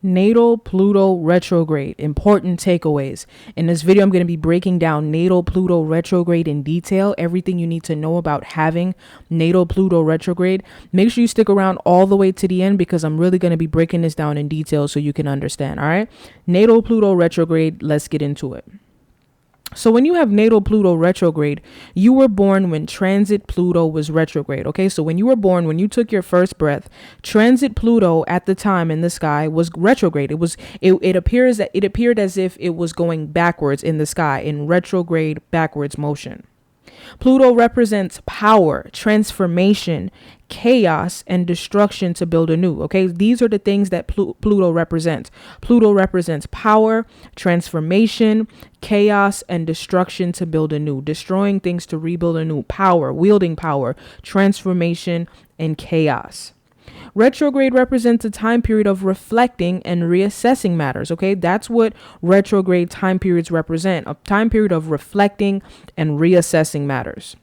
Natal Pluto Retrograde, important takeaways. In this video, I'm going to be breaking down Natal Pluto Retrograde in detail, everything you need to know about having Natal Pluto Retrograde. Make sure you stick around all the way to the end because I'm really going to be breaking this down in detail so you can understand. All right. Natal Pluto Retrograde, let's get into it. So when you have natal Pluto retrograde, you were born when transit Pluto was retrograde. Okay, so when you were born, when you took your first breath, transit Pluto at the time in the sky was retrograde. It appeared as if it was going backwards in the sky in retrograde backwards motion. Pluto represents power, transformation, chaos, and destruction to build anew. Okay, these are the things that Pluto represents. Pluto represents power, transformation, chaos, and destruction to build anew. Destroying things to rebuild anew. Power, wielding power, transformation, and chaos. Retrograde represents a time period of reflecting and reassessing matters. Okay, that's what retrograde time periods represent, a time period of reflecting and reassessing matters.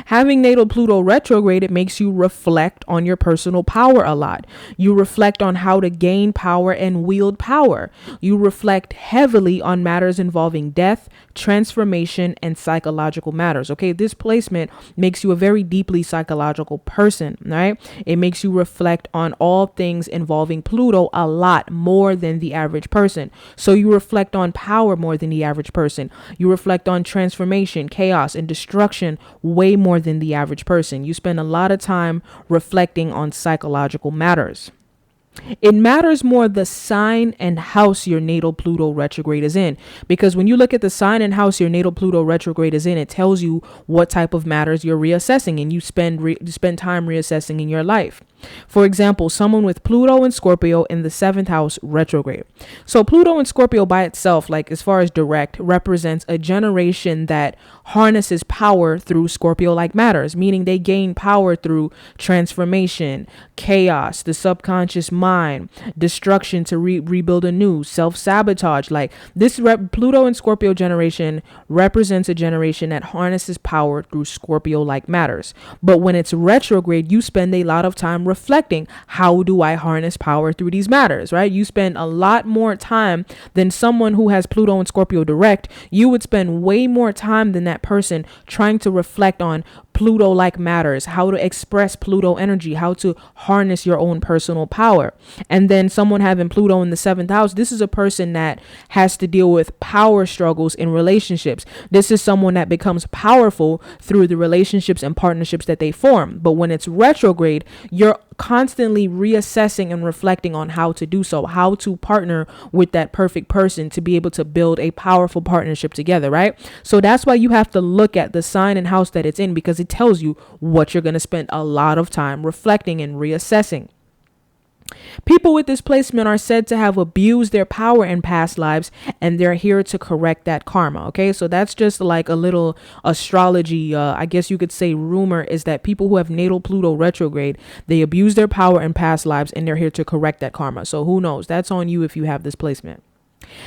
Having natal Pluto retrograde, it makes you reflect on your personal power a lot. You reflect on how to gain power and wield power. You reflect heavily on matters involving death, transformation, and psychological matters. Okay, this placement makes you a very deeply psychological person, right? It makes you reflect on all things involving Pluto a lot more than the average person. So you reflect on power more than the average person. You reflect on transformation, chaos, and destruction way more than the average person. You spend a lot of time reflecting on psychological matters. It matters more the sign and house your natal Pluto retrograde is in, because when you look at the sign and house your natal Pluto retrograde is in, it tells you what type of matters you're reassessing, and you spend time reassessing in your life. For example, someone with Pluto and Scorpio in the 7th house retrograde. So Pluto and Scorpio by itself, like as far as direct, represents a generation that harnesses power through Scorpio-like matters, meaning they gain power through transformation, chaos, the subconscious mind, destruction to rebuild anew, self-sabotage. Like this Pluto and Scorpio generation represents a generation that harnesses power through Scorpio-like matters. But when it's retrograde, you spend a lot of time reflecting, how do I harness power through these matters, right? You spend a lot more time than someone who has Pluto and Scorpio direct. You would spend way more time than that person trying to reflect on Pluto-like matters, how to express Pluto energy, how to harness your own personal power. And then someone having Pluto in the 7th house, this is a person that has to deal with power struggles in relationships. This is someone that becomes powerful through the relationships and partnerships that they form. But when it's retrograde, you're constantly reassessing and reflecting on how to do so, how to partner with that perfect person to be able to build a powerful partnership together, right? So that's why you have to look at the sign and house that it's in, because it tells you what you're going to spend a lot of time reflecting and reassessing. People with this placement are said to have abused their power in past lives, and they're here to correct that karma. Okay, so that's just like a little astrology, I guess you could say rumor, is that people who have natal Pluto retrograde, they abuse their power in past lives, and they're here to correct that karma. So who knows? That's on you if you have this placement.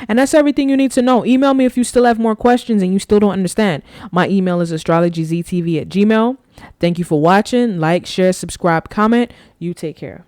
And that's everything you need to know. Email me if you still have more questions and you still don't understand. My email is astrologyztv@gmail.com. Thank you for watching. Like, share, subscribe, comment. You take care.